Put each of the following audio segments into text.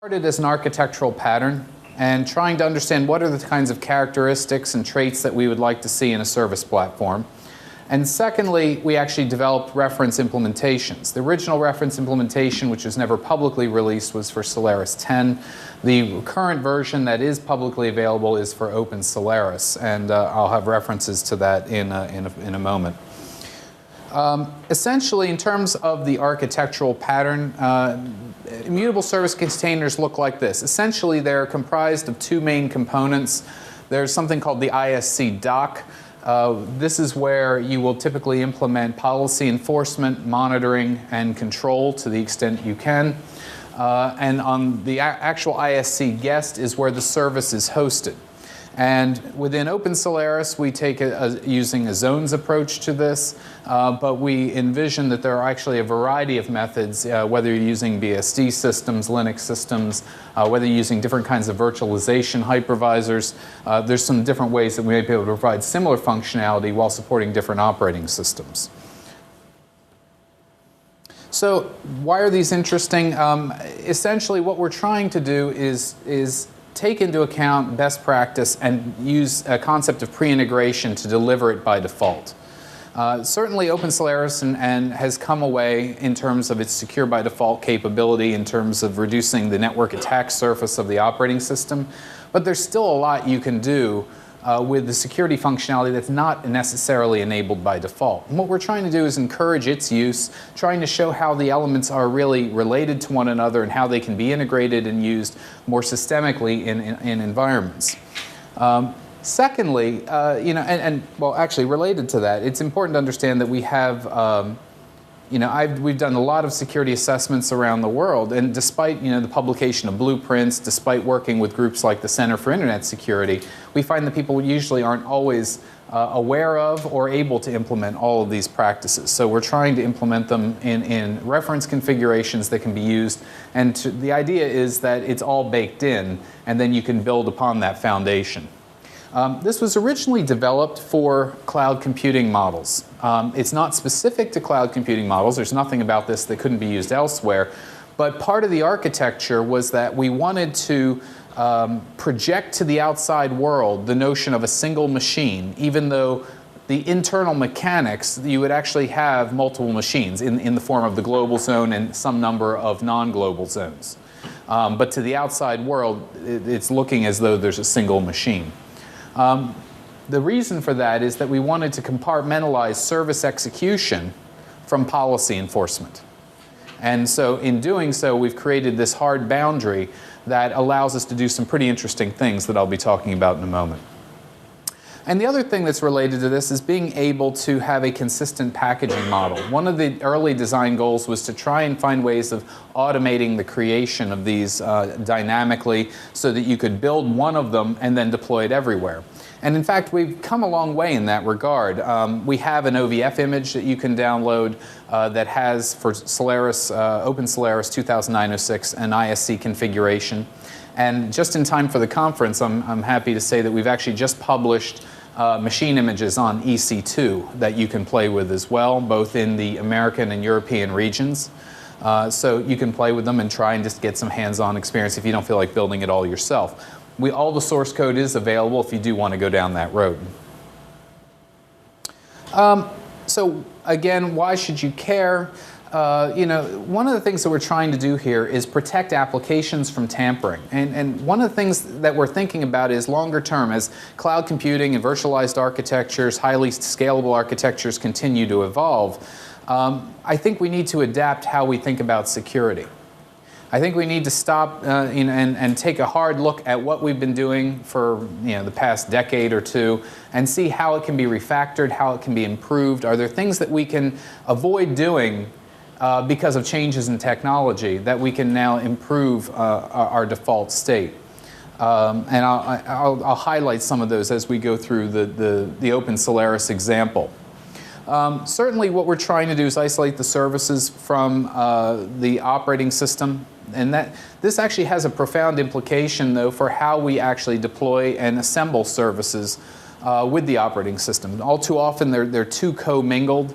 Started as an architectural pattern and trying to understand what are the kinds of characteristics and traits that we would like to see in a service platform. And secondly, we actually developed reference implementations. The original reference implementation, which was never publicly released, was for Solaris 10. The current version that is publicly available is for OpenSolaris, and I'll have references to that in a moment. Essentially, in terms of the architectural pattern, immutable service containers look like this. Essentially, they're comprised of two main components. There's something called the ISC dock. This is where you will typically implement policy enforcement, monitoring, and control to the extent you can. And on the actual ISC guest is where the service is hosted. And within OpenSolaris, we take using a zones approach to this, but we envision that there are actually a variety of methods, whether you're using BSD systems, Linux systems, whether you're using different kinds of virtualization hypervisors. There's some different ways that we may be able to provide similar functionality while supporting different operating systems. So why are these interesting? Essentially, what we're trying to do is take into account best practice and use a concept of pre-integration to deliver it by default. Certainly OpenSolaris and has come away in terms of its secure by default capability in terms of reducing the network attack surface of the operating system, but there's still a lot you can do with the security functionality that's not necessarily enabled by default. And what we're trying to do is encourage its use, trying to show how the elements are really related to one another and how they can be integrated and used more systemically in environments. Secondly, well, actually related to that, it's important to understand that we have we've done a lot of security assessments around the world, and despite the publication of blueprints, despite working with groups like the Center for Internet Security, we find that people usually aren't always aware of or able to implement all of these practices. So we're trying to implement them in reference configurations that can be used, and the idea is that it's all baked in, and then you can build upon that foundation. This was originally developed for cloud computing models. It's not specific to cloud computing models. There's nothing about this that couldn't be used elsewhere. But part of the architecture was that we wanted to project to the outside world the notion of a single machine, even though the internal mechanics, you would actually have multiple machines in the form of the global zone and some number of non-global zones. But to the outside world, it's looking as though there's a single machine. The reason for that is that we wanted to compartmentalize service execution from policy enforcement. And so in doing so, we've created this hard boundary that allows us to do some pretty interesting things that I'll be talking about in a moment. And the other thing that's related to this is being able to have a consistent packaging model. One of the early design goals was to try and find ways of automating the creation of these dynamically so that you could build one of them and then deploy it everywhere. And in fact, we've come a long way in that regard. We have an OVF image that you can download that has, for Solaris, OpenSolaris 2009-06, an ISC configuration. And just in time for the conference, I'm happy to say that we've actually just published machine images on EC2 that you can play with as well, both in the American and European regions. So you can play with them and try and just get some hands-on experience if you don't feel like building it all yourself. All the source code is available if you do want to go down that road. So again, why should you care? One of the things that we're trying to do here is protect applications from tampering. And one of the things that we're thinking about is longer term, as cloud computing and virtualized architectures, highly scalable architectures continue to evolve, I think we need to adapt how we think about security. I think we need to stop and take a hard look at what we've been doing for the past decade or two and see how it can be refactored, how it can be improved. Are there things that we can avoid doing because of changes in technology that we can now improve our default state? And I'll highlight some of those as we go through the OpenSolaris example. Certainly what we're trying to do is isolate the services from the operating system. And this actually has a profound implication, though, for how we actually deploy and assemble services with the operating system. All too often, they're too commingled.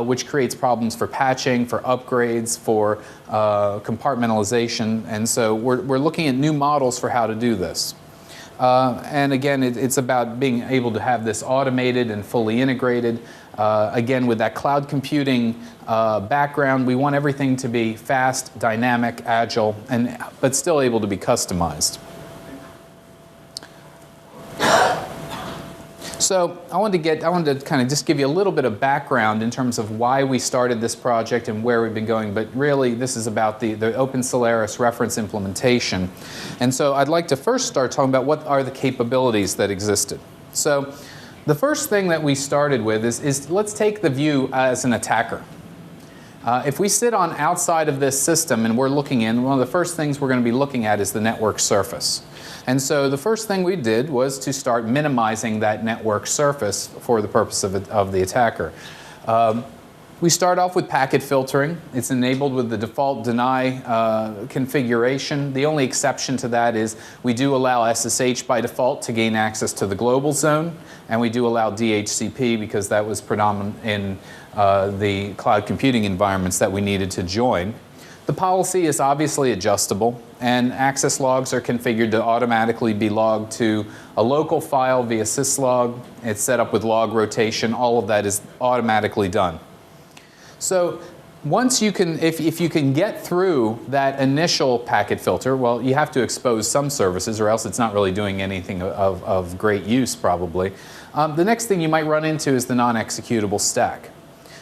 which creates problems for patching, for upgrades, for compartmentalization. And so we're looking at new models for how to do this. And again, it's about being able to have this automated and fully integrated. Again, with that cloud computing background, we want everything to be fast, dynamic, agile, but still able to be customized. So I wanted to kind of just give you a little bit of background in terms of why we started this project and where we've been going, but really this is about the OpenSolaris reference implementation. And so I'd like to first start talking about what are the capabilities that existed. So the first thing that we started with is let's take the view as an attacker. If we sit on outside of this system and we're looking in, one of the first things we're going to be looking at is the network surface. And so the first thing we did was to start minimizing that network surface for the purpose of the attacker. We start off with packet filtering. It's enabled with the default deny configuration. The only exception to that is we do allow SSH by default to gain access to the global zone, and we do allow DHCP because that was predominant in the cloud computing environments that we needed to join. The policy is obviously adjustable, and access logs are configured to automatically be logged to a local file via syslog. It's set up with log rotation. All of that is automatically done. So once you can, if you can get through that initial packet filter, well, you have to expose some services or else it's not really doing anything of great use probably. The next thing you might run into is the non-executable stack.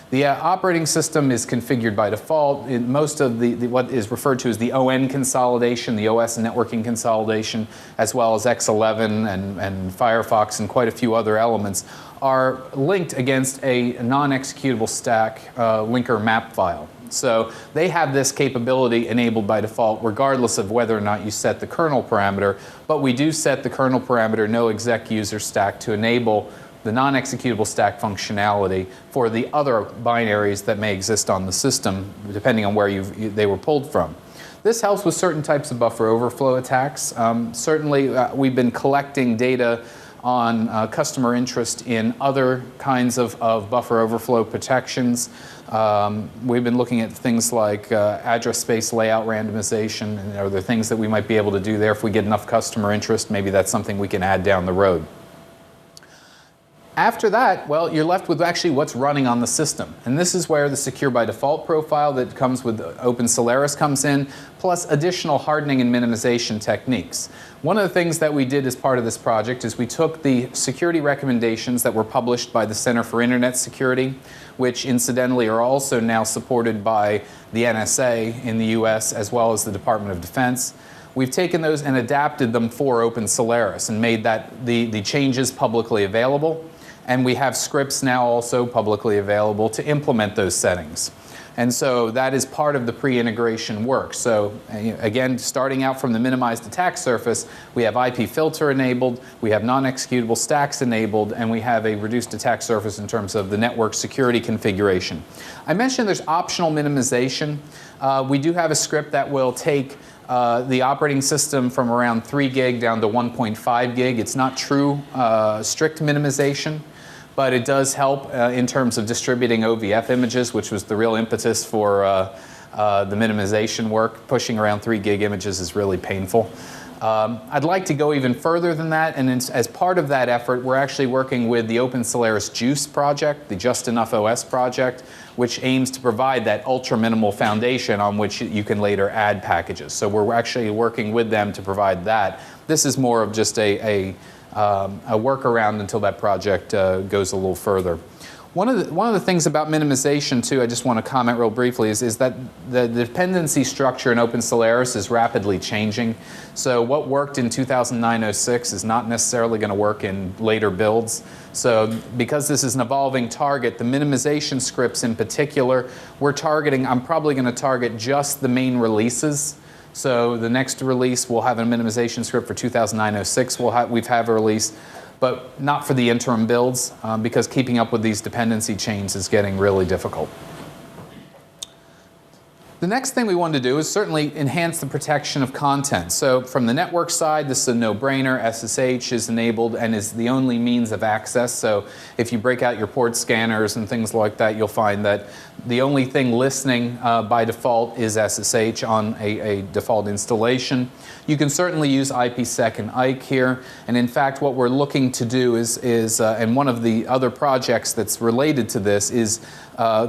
The operating system is configured by default. Most of what is referred to as the ON consolidation, the OS and networking consolidation, as well as X11 and Firefox and quite a few other elements are linked against a non-executable stack linker map file. So they have this capability enabled by default regardless of whether or not you set the kernel parameter, but we do set the kernel parameter noexecutable to enable the non-executable stack functionality for the other binaries that may exist on the system, depending on where they were pulled from. This helps with certain types of buffer overflow attacks. Certainly, we've been collecting data on customer interest in other kinds of buffer overflow protections. We've been looking at things like address space layout randomization, and are there things that we might be able to do there if we get enough customer interest? Maybe that's something we can add down the road. After that, well, you're left with actually what's running on the system. And this is where the secure by default profile that comes with OpenSolaris comes in, plus additional hardening and minimization techniques. One of the things that we did as part of this project is we took the security recommendations that were published by the Center for Internet Security, which incidentally are also now supported by the NSA in the US as well as the Department of Defense. We've taken those and adapted them for OpenSolaris and made that the changes publicly available. And we have scripts now also publicly available to implement those settings. And so that is part of the pre-integration work. So again, starting out from the minimized attack surface, we have IP filter enabled, we have non-executable stacks enabled, and we have a reduced attack surface in terms of the network security configuration. I mentioned there's optional minimization. We do have a script that will take the operating system from around 3 gig down to 1.5 gig. It's not true strict minimization, but it does help in terms of distributing OVF images, which was the real impetus for the minimization work. Pushing around 3 gig images is really painful. I'd like to go even further than that, and as part of that effort, we're actually working with the OpenSolaris Juice project, the Just Enough OS project, which aims to provide that ultra-minimal foundation on which you can later add packages. So we're actually working with them to provide that. This is more of just a workaround until that project goes a little further. One of the things about minimization, too, I just want to comment real briefly, is that the dependency structure in OpenSolaris is rapidly changing. So what worked in 2009-06 is not necessarily going to work in later builds. So because this is an evolving target, the minimization scripts in particular, I'm probably going to target just the main releases. So the next release, we'll have a minimization script for 2009-06. We've have a release, but not for the interim builds, because keeping up with these dependency chains is getting really difficult. The next thing we wanted to do is certainly enhance the protection of content. So from the network side, this is a no-brainer. SSH is enabled and is the only means of access. So if you break out your port scanners and things like that, you'll find that the only thing listening by default is SSH on a default installation. You can certainly use IPsec and IKE here. And in fact, what we're looking to do is and one of the other projects that's related to this is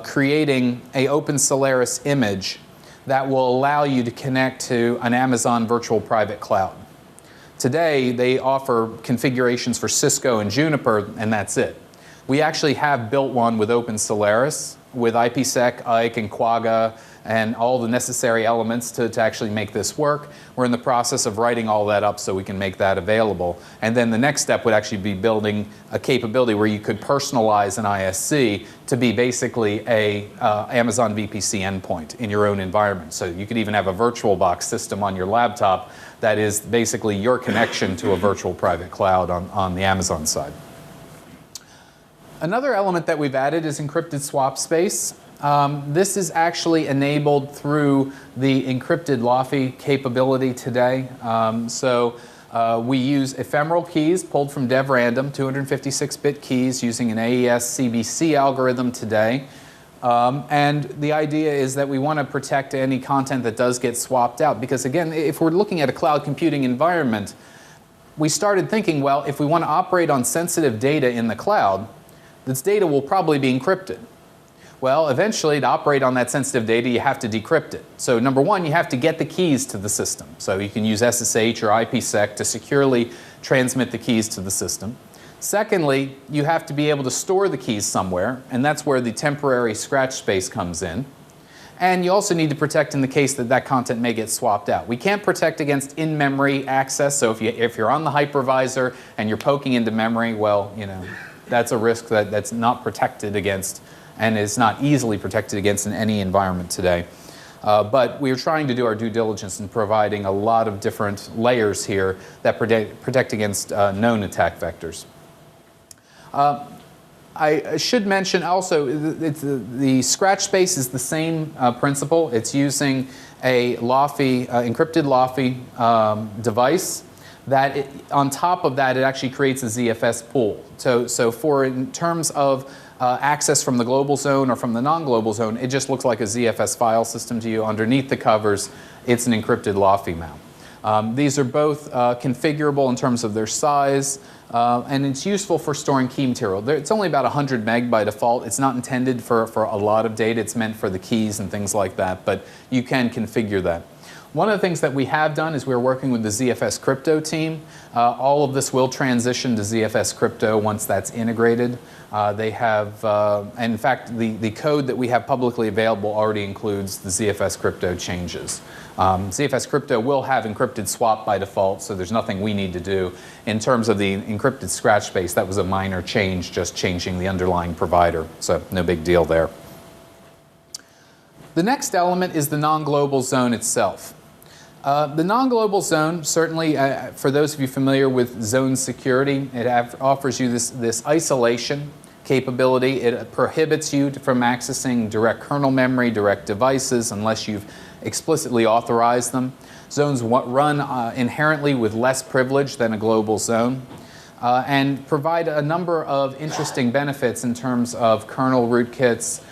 creating a OpenSolaris image that will allow you to connect to an Amazon virtual private cloud. Today, they offer configurations for Cisco and Juniper, and that's it. We actually have built one with OpenSolaris, with IPsec, IKE, and Quagga, and all the necessary elements to actually make this work. We're in the process of writing all that up so we can make that available. And then the next step would actually be building a capability where you could personalize an ISC to be basically a Amazon VPC endpoint in your own environment. So you could even have a VirtualBox system on your laptop that is basically your connection to a virtual private cloud on the Amazon side. Another element that we've added is encrypted swap space. This is actually enabled through the encrypted LAFI capability today. We use ephemeral keys pulled from dev-random, 256-bit keys using an AES CBC algorithm today. And the idea is that we want to protect any content that does get swapped out. Because again, if we're looking at a cloud computing environment, we started thinking, well, if we want to operate on sensitive data in the cloud, this data will probably be encrypted. Well, eventually, to operate on that sensitive data, you have to decrypt it. So number one, you have to get the keys to the system. So you can use SSH or IPsec to securely transmit the keys to the system. Secondly, you have to be able to store the keys somewhere, and that's where the temporary scratch space comes in. And you also need to protect in the case that that content may get swapped out. We can't protect against in-memory access, so if you're on the hypervisor and you're poking into memory, well, you know, that's a risk that's not protected against and is not easily protected against in any environment today. But we're trying to do our due diligence in providing a lot of different layers here that protect against known attack vectors. I should mention also the scratch space is the same principle. It's using a LAFI, encrypted LAFI device that on top of that it actually creates a ZFS pool. So for in terms of access from the global zone or from the non-global zone, it just looks like a ZFS file system to you. Underneath the covers, it's an encrypted LAFI mount. These are both configurable in terms of their size, and it's useful for storing key material. It's only about 100 meg by default. It's not intended for a lot of data. It's meant for the keys and things like that, but you can configure that. One of the things that we have done is we're working with the ZFS crypto team. All of this will transition to ZFS crypto once that's integrated. They have, and in fact, the code that we have publicly available already includes the ZFS crypto changes. ZFS crypto will have encrypted swap by default, so there's nothing we need to do. In terms of the encrypted scratch space, that was a minor change, just changing the underlying provider, so no big deal there. The next element is the non-global zone itself. The non-global zone, certainly for those of you familiar with zone security, it offers you this isolation capability. It prohibits you from accessing direct kernel memory, direct devices, unless you've explicitly authorized them. Zones run inherently with less privilege than a global zone and provide a number of interesting benefits in terms of kernel rootkits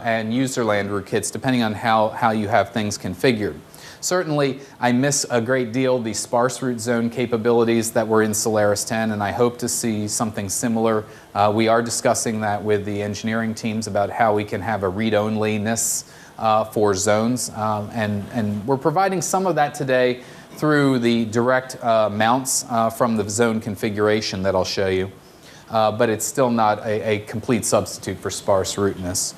and userland rootkits, depending on how you have things configured. Certainly, I miss a great deal the sparse root zone capabilities that were in Solaris 10, and I hope to see something similar. We are discussing that with the engineering teams about how we can have a read-onlyness for zones, and we're providing some of that today through the direct mounts from the zone configuration that I'll show you, but it's still not a complete substitute for sparse rootness.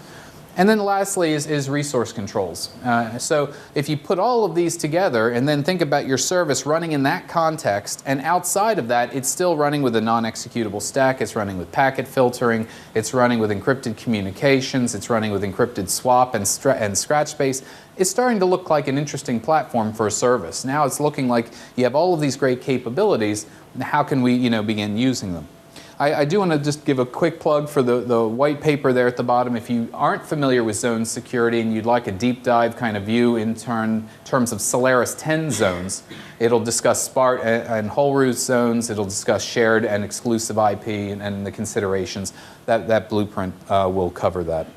And then lastly is resource controls. So if you put all of these together and then think about your service running in that context, and outside of that, it's still running with a non-executable stack, it's running with packet filtering, it's running with encrypted communications, it's running with encrypted swap and scratch space, it's starting to look like an interesting platform for a service. Now it's looking like you have all of these great capabilities, how can we begin using them? I do want to just give a quick plug for the white paper there at the bottom. If you aren't familiar with zone security and you'd like a deep dive kind of view in terms of Solaris 10 zones, it'll discuss SPART and whole root zones. It'll discuss shared and exclusive IP and the considerations. That blueprint will cover that.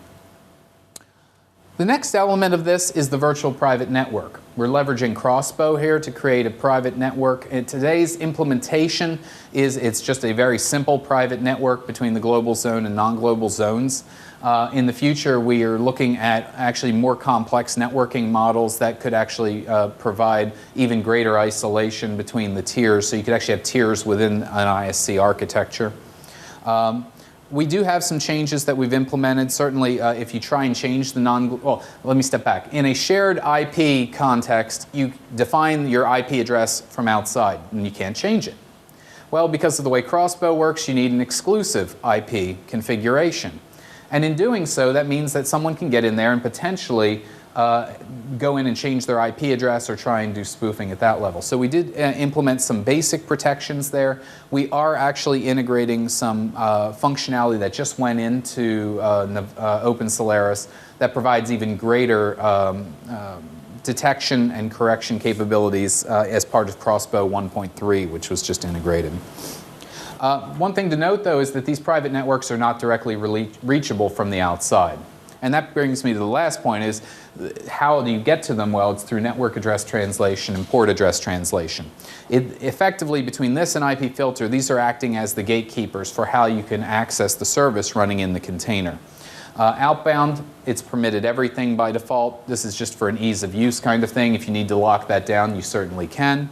The next element of this is the virtual private network. We're leveraging Crossbow here to create a private network. And today's implementation it's just a very simple private network between the global zone and non-global zones. In the future, we are looking at actually more complex networking models that could actually provide even greater isolation between the tiers. So you could actually have tiers within an ISC architecture. We do have some changes that we've implemented. Certainly, if you try and change the well, let me step back. In a shared IP context, you define your IP address from outside, and you can't change it. Well, because of the way Crossbow works, you need an exclusive IP configuration. And in doing so, that means that someone can get in there and potentially go in and change their IP address or try and do spoofing at that level. So we did implement some basic protections there. We are actually integrating some functionality that just went into OpenSolaris that provides even greater detection and correction capabilities as part of Crossbow 1.3, which was just integrated. One thing to note, though, is that these private networks are not directly reachable from the outside. And that brings me to the last point, is how do you get to them? Well, it's through network address translation and port address translation. Effectively, between this and IP filter, these are acting as the gatekeepers for how you can access the service running in the container. Outbound, it's permitted everything by default. This is just for an ease of use kind of thing. If you need to lock that down, you certainly can.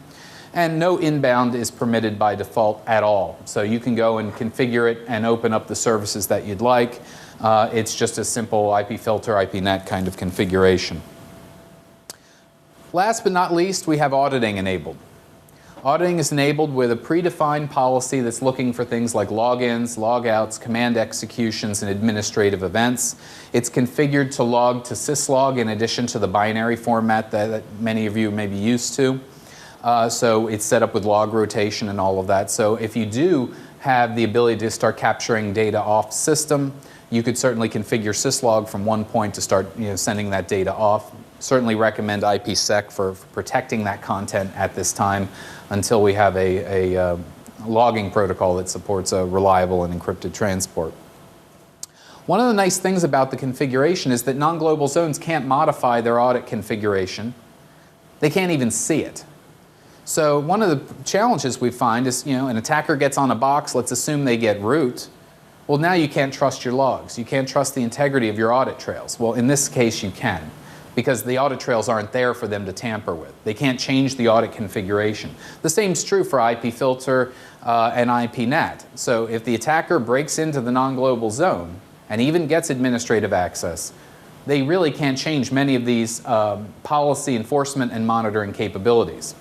And no inbound is permitted by default at all. So you can go and configure it and open up the services that you'd like. It's just a simple IP filter, IPNet kind of configuration. Last but not least, we have auditing enabled. Auditing is enabled with a predefined policy that's looking for things like logins, logouts, command executions, and administrative events. It's configured to log to syslog in addition to the binary format that many of you may be used to. So it's set up with log rotation and all of that. So if you do have the ability to start capturing data off system, you could certainly configure syslog from one point to start sending that data off. Certainly recommend IPsec for protecting that content at this time until we have a logging protocol that supports a reliable and encrypted transport. One of the nice things about the configuration is that non-global zones can't modify their audit configuration. They can't even see it. So one of the challenges we find is, an attacker gets on a box, let's assume they get root. Well, now you can't trust your logs. You can't trust the integrity of your audit trails. Well, in this case, you can, because the audit trails aren't there for them to tamper with. They can't change the audit configuration. The same is true for IP filter and IPNet. So if the attacker breaks into the non-global zone and even gets administrative access, they really can't change many of these policy enforcement and monitoring capabilities.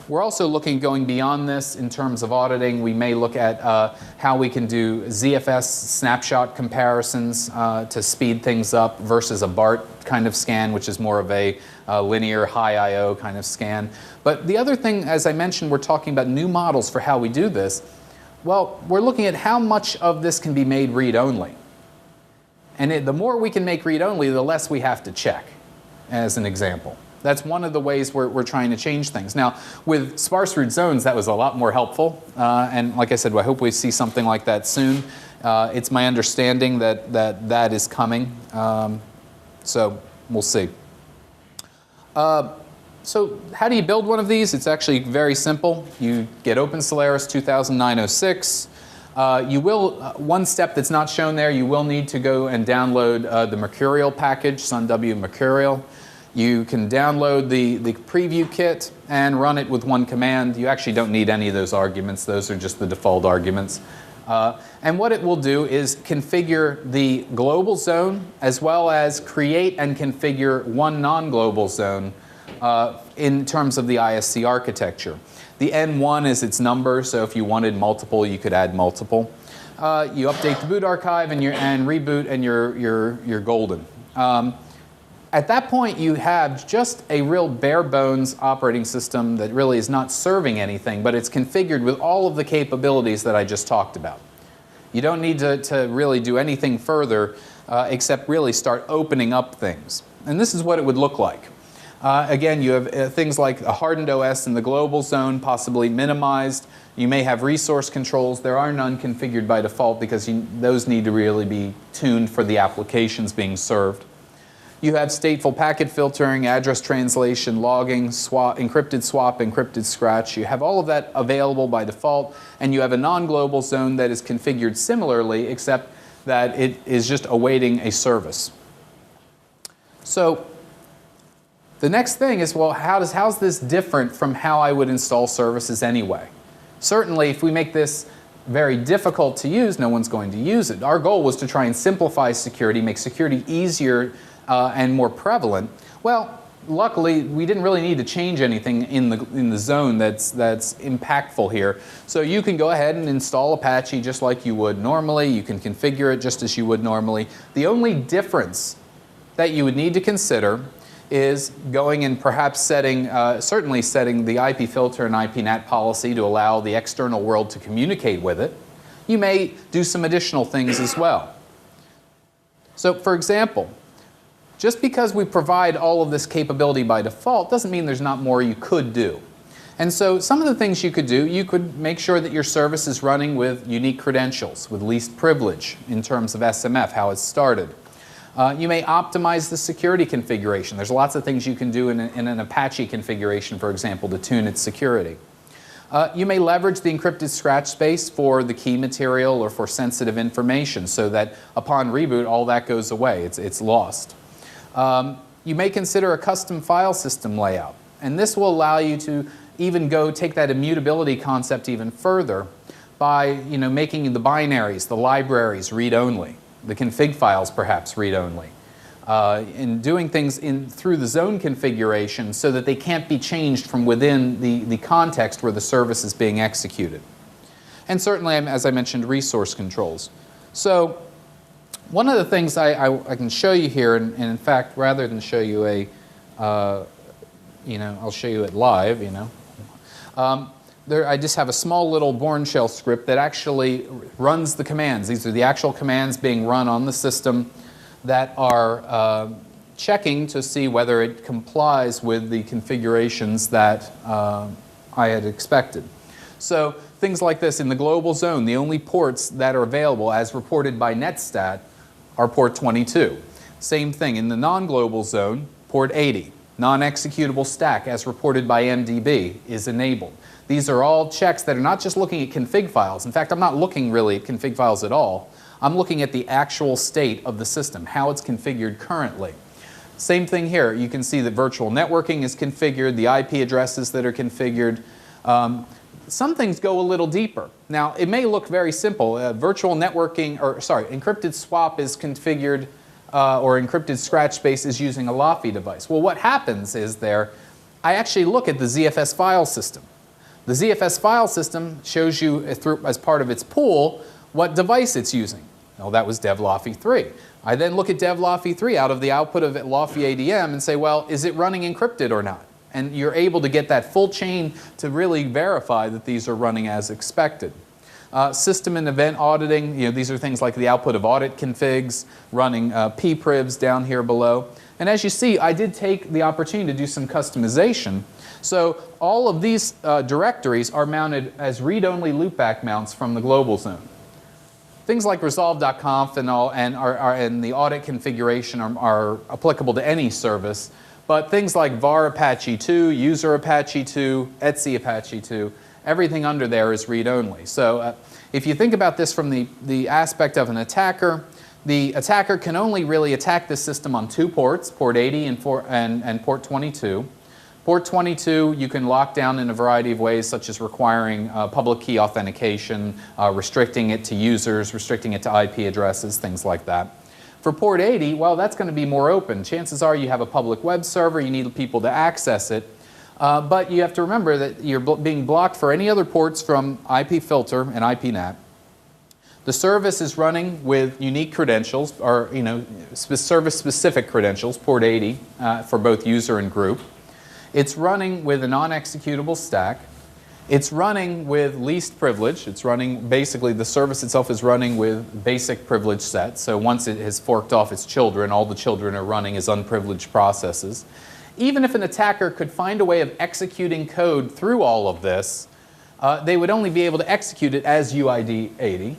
We're also going beyond this in terms of auditing. We may look at how we can do ZFS snapshot comparisons to speed things up versus a BART kind of scan, which is more of a linear high I/O kind of scan. But the other thing, as I mentioned, we're talking about new models for how we do this. Well, we're looking at how much of this can be made read-only. And the more we can make read-only, the less we have to check, as an example. That's one of the ways we're trying to change things. Now, with sparse root zones, that was a lot more helpful. And like I said, I hope we see something like that soon. It's my understanding that is coming. So we'll see. So how do you build one of these? It's actually very simple. You get OpenSolaris 2009-06. You will, one step that's not shown there, you will need to go and download the Mercurial package, SunW Mercurial. You can download the preview kit and run it with one command. You actually don't need any of those arguments. Those are just the default arguments. And what it will do is configure the global zone as well as create and configure one non-global zone in terms of the ISC architecture. The N1 is its number, so if you wanted multiple, you could add multiple. You update the boot archive and reboot, and you're golden. At that point, you have just a real bare bones operating system that really is not serving anything, but it's configured with all of the capabilities that I just talked about. You don't need to really do anything further except really start opening up things. And this is what it would look like. Again, you have things like a hardened OS in the global zone, possibly minimized. You may have resource controls. There are none configured by default because those need to really be tuned for the applications being served. You have stateful packet filtering, address translation, logging, encrypted swap, encrypted scratch. You have all of that available by default, and you have a non-global zone that is configured similarly, except that it is just awaiting a service. So the next thing is, well, how's this different from how I would install services anyway? Certainly, if we make this very difficult to use, no one's going to use it. Our goal was to try and simplify security, make security easier and more prevalent. Well, luckily, we didn't really need to change anything in the zone that's impactful here. So you can go ahead and install Apache just like you would normally. You can configure it just as you would normally. The only difference that you would need to consider is going and perhaps certainly setting the IP filter and IPNAT policy to allow the external world to communicate with it. You may do some additional things as well. So, for example, just because we provide all of this capability by default doesn't mean there's not more you could do. And so some of the things you could do, you could make sure that your service is running with unique credentials, with least privilege in terms of SMF, how it's started. You may optimize the security configuration. There's lots of things you can do in an Apache configuration, for example, to tune its security. You may leverage the encrypted scratch space for the key material or for sensitive information so that upon reboot, all that goes away. It's lost. You may consider a custom file system layout. And this will allow you to even take that immutability concept even further by making the binaries, the libraries read-only, the config files perhaps read-only, and doing things through the zone configuration so that they can't be changed from within the context where the service is being executed. And certainly, as I mentioned, resource controls. So one of the things I can show you here, and in fact, rather than show you I'll show you it live, I just have a small little Bourne shell script that actually runs the commands. These are the actual commands being run on the system that are checking to see whether it complies with the configurations that I had expected. So things like this, in the global zone, the only ports that are available as reported by netstat are port 22. Same thing in the non-global zone, port 80. Non-executable stack as reported by MDB is enabled. These are all checks that are not just looking at config files. In fact, I'm not looking really at config files at all. I'm looking at the actual state of the system, how it's configured currently. Same thing here. You can see that virtual networking is configured, the IP addresses that are configured. Some things go a little deeper. Now, it may look very simple. Encrypted swap is configured, or encrypted scratch space is using a LAFI device. Well, what happens is I actually look at the ZFS file system. The ZFS file system shows you, as part of its pool, what device it's using. Well, that was devLAFI 3. I then look at devLAFI 3 out of the output of LAFI ADM and say, well, is it running encrypted or not? And you're able to get that full chain to really verify that these are running as expected. System and event auditing, these are things like the output of audit configs, running ppribs down here below. And as you see, I did take the opportunity to do some customization. So all of these directories are mounted as read-only loopback mounts from the global zone. Things like resolve.conf and the audit configuration are applicable to any service. But things like var Apache 2, user Apache 2, etc Apache 2, everything under there is read-only. So if you think about this from the aspect of an attacker, the attacker can only really attack this system on two ports, port 80 and port 22. Port 22 you can lock down in a variety of ways, such as requiring public key authentication, restricting it to users, restricting it to IP addresses, things like that. For port 80, well, that's going to be more open. Chances are you have a public web server, you need people to access it. But you have to remember that you're being blocked for any other ports from IP filter and IPNAT. The service is running with unique credentials, or service-specific credentials, port 80, for both user and group. It's running with a non-executable stack, It's running with least privilege. It's running, basically the service itself is running with basic privilege set. So once it has forked off its children, all the children are running as unprivileged processes. Even if an attacker could find a way of executing code through all of this, they would only be able to execute it as UID 80.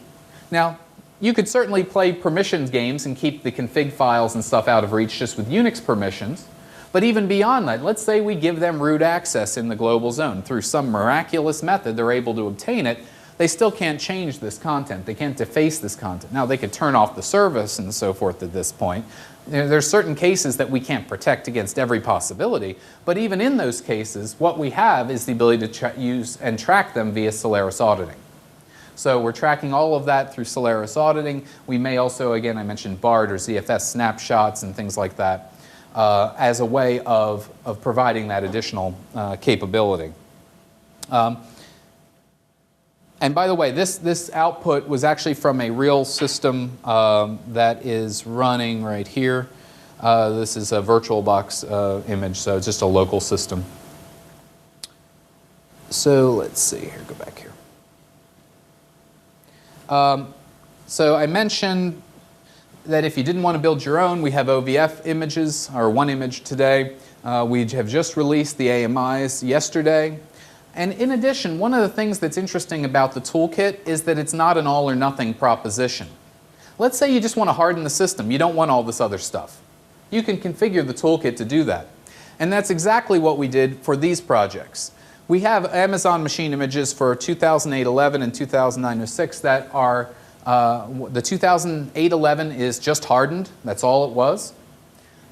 Now, you could certainly play permissions games and keep the config files and stuff out of reach just with Unix permissions. But even beyond that, let's say we give them root access in the global zone. Through some miraculous method, they're able to obtain it. They still can't change this content. They can't deface this content. Now, they could turn off the service and so forth at this point. There's certain cases that we can't protect against every possibility. But even in those cases, what we have is the ability to use and track them via Solaris auditing. So we're tracking all of that through Solaris auditing. We may also, again, I mentioned BART or ZFS snapshots and things like that as a way of providing that additional capability. And by the way, this output was actually from a real system that is running right here. This is a VirtualBox image, so it's just a local system. So let's see here, go back here. So I mentioned that if you didn't want to build your own, we have OVF images, or one image today. We have just released the AMIs yesterday. And in addition, one of the things that's interesting about the toolkit is that it's not an all or nothing proposition. Let's say you just want to harden the system. You don't want all this other stuff. You can configure the toolkit to do that. And that's exactly what we did for these projects. We have Amazon machine images for 2008-11 and 2009-06 that are, the 2008-11 is just hardened. That's all it was.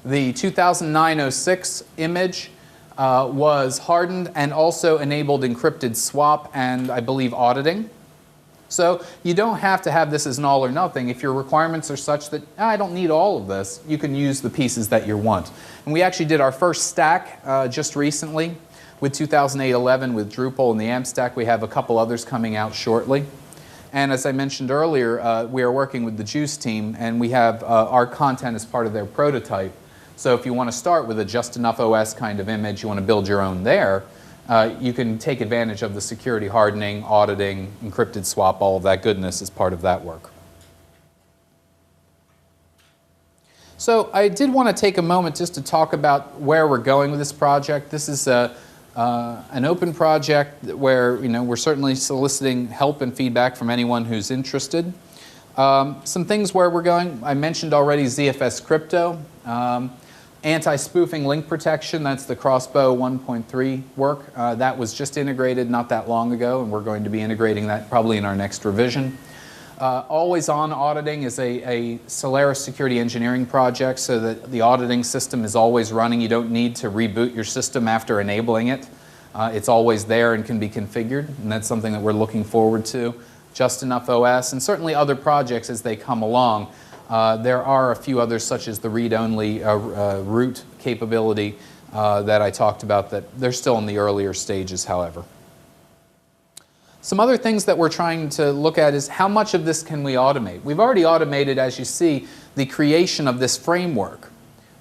The 2009-06 image was hardened and also enabled encrypted swap and, I believe, auditing. So you don't have to have this as an all or nothing. If your requirements are such that I don't need all of this, you can use the pieces that you want. And we actually did our first stack just recently with 2008-11 with Drupal and the AMP stack. We have a couple others coming out shortly. And as I mentioned earlier, we are working with the Juice team, and we have our content as part of their prototype. So if you want to start with a just enough OS kind of image, you want to build your own there, you can take advantage of the security hardening, auditing, encrypted swap, all of that goodness as part of that work. So I did want to take a moment just to talk about where we're going with this project. This is an open project where we're certainly soliciting help and feedback from anyone who's interested. Some things where we're going, I mentioned already ZFS crypto. Anti-spoofing link protection, that's the Crossbow 1.3 work. That was just integrated not that long ago, and we're going to be integrating that probably in our next revision. Always-on auditing is a Solaris security engineering project, so that the auditing system is always running. You don't need to reboot your system after enabling it. It's always there and can be configured, and that's something that we're looking forward to. Just enough OS, and certainly other projects as they come along. There are a few others, such as the read-only root capability that I talked about, that they're still in the earlier stages, however. Some other things that we're trying to look at is how much of this can we automate? We've already automated, as you see, the creation of this framework.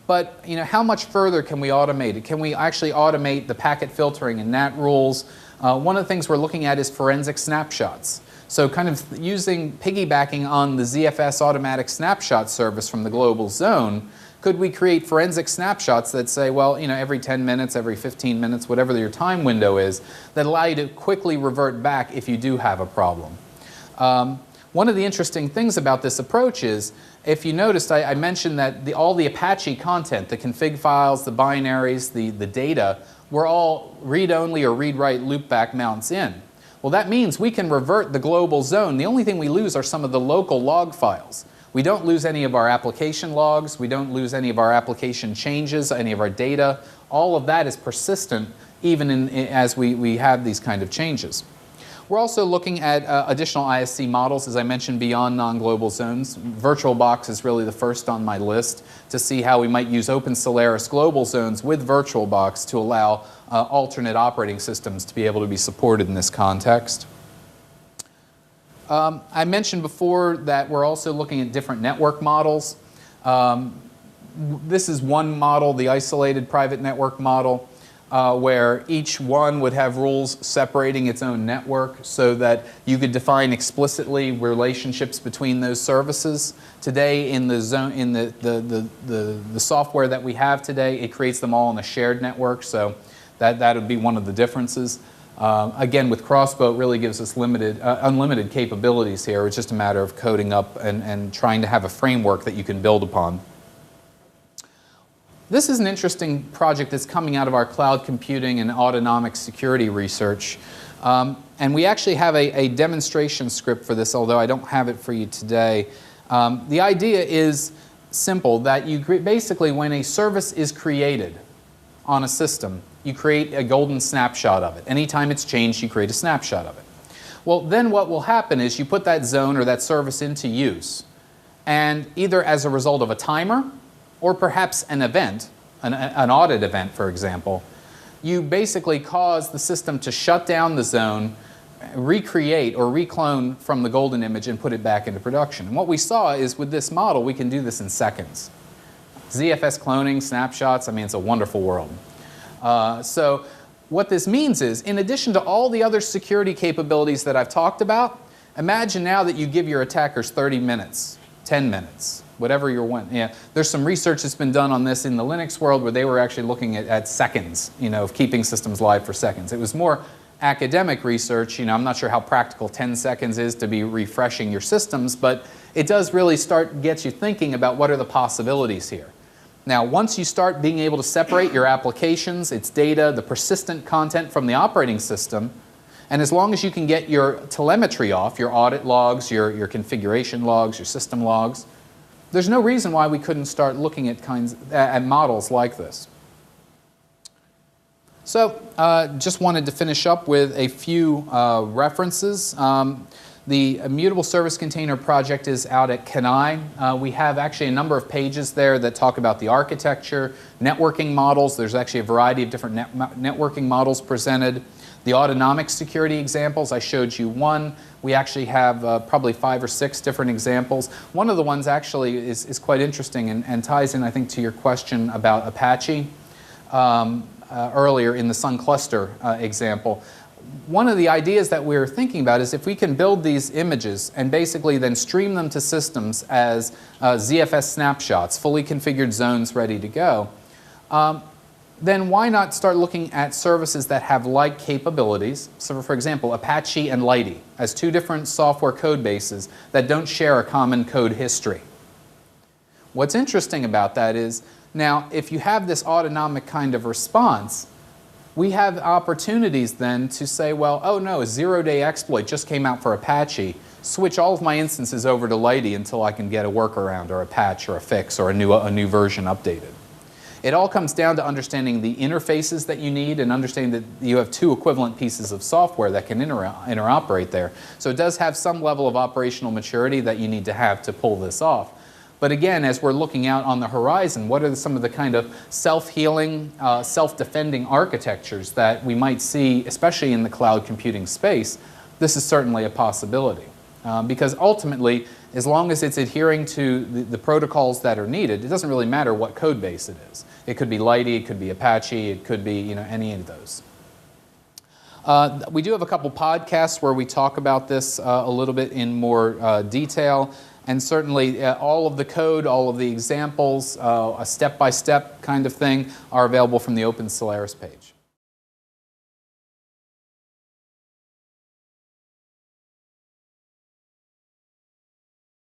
But how much further can we automate it? Can we actually automate the packet filtering and NAT rules? One of the things we're looking at is forensic snapshots. So kind of piggybacking on the ZFS automatic snapshot service from the global zone, could we create forensic snapshots that say, well, every 10 minutes, every 15 minutes, whatever your time window is, that allow you to quickly revert back if you do have a problem. One of the interesting things about this approach is, if you noticed, I mentioned that all the Apache content, the config files, the binaries, the data, were all read-only or read-write loopback mounts in. Well, that means we can revert the global zone. The only thing we lose are some of the local log files. We don't lose any of our application logs. We don't lose any of our application changes, any of our data. All of that is persistent even as we have these kind of changes. We're also looking at additional ISC models, as I mentioned, beyond non-global zones. VirtualBox is really the first on my list to see how we might use OpenSolaris global zones with VirtualBox to allow alternate operating systems to be able to be supported in this context. I mentioned before that we're also looking at different network models. This is one model, the isolated private network model. where each one would have rules separating its own network so that you could define explicitly relationships between those services. Today, in the software that we have today, it creates them all in a shared network, so that would be one of the differences. Again, with Crossbow, it really gives us unlimited capabilities here. It's just a matter of coding up and trying to have a framework that you can build upon. This is an interesting project that's coming out of our cloud computing and autonomic security research. And we actually have a demonstration script for this, although I don't have it for you today. The idea is simple, that you basically, when a service is created on a system, you create a golden snapshot of it. Anytime it's changed, you create a snapshot of it. Well, then what will happen is you put that zone or that service into use, and either as a result of a timer or perhaps an event, an audit event, for example, you basically cause the system to shut down the zone, recreate or reclone from the golden image and put it back into production. And what we saw is with this model, we can do this in seconds. ZFS cloning, snapshots, I mean, it's a wonderful world. So what this means is, in addition to all the other security capabilities that I've talked about, imagine now that you give your attackers 30 minutes, 10 minutes, whatever you're wanting. Yeah, there's some research that's been done on this in the Linux world where they were actually looking at seconds, of keeping systems live for seconds. It was more academic research. I'm not sure how practical 10 seconds is to be refreshing your systems, but it does really get you thinking about what are the possibilities here. Now, once you start being able to separate your applications, its data, the persistent content from the operating system, and as long as you can get your telemetry off, your audit logs, your configuration logs, your system logs, there's no reason why we couldn't start looking at models like this. So, just wanted to finish up with a few references. The Immutable Service Container project is out at Kernel. We have actually a number of pages there that talk about the architecture, networking models. There's actually a variety of different networking models presented. The autonomic security examples, I showed you one. We actually have probably 5 or 6 different examples. One of the ones actually is quite interesting and ties in, I think, to your question about Apache earlier in the Sun Cluster example. One of the ideas that we're thinking about is if we can build these images and basically then stream them to systems as ZFS snapshots, fully configured zones ready to go, then why not start looking at services that have like capabilities? So for example, Apache and Lady as 2 different software code bases that don't share a common code history. What's interesting about that is, now if you have this autonomic kind of response, we have opportunities then to say, well, oh no, a 0-day exploit just came out for Apache. Switch all of my instances over to Lady until I can get a workaround or a patch or a fix or a new version updated. It all comes down to understanding the interfaces that you need and understanding that you have 2 equivalent pieces of software that can interoperate there. So it does have some level of operational maturity that you need to have to pull this off. But again, as we're looking out on the horizon, what are some of the kind of self-healing, self-defending architectures that we might see, especially in the cloud computing space? This is certainly a possibility. Because ultimately, as long as it's adhering to the protocols that are needed, it doesn't really matter what code base it is. It could be Lady, it could be Apache, it could be any of those. We do have a couple podcasts where we talk about this a little bit in more detail. And certainly all of the code, all of the examples, a step-by-step kind of thing are available from the OpenSolaris page.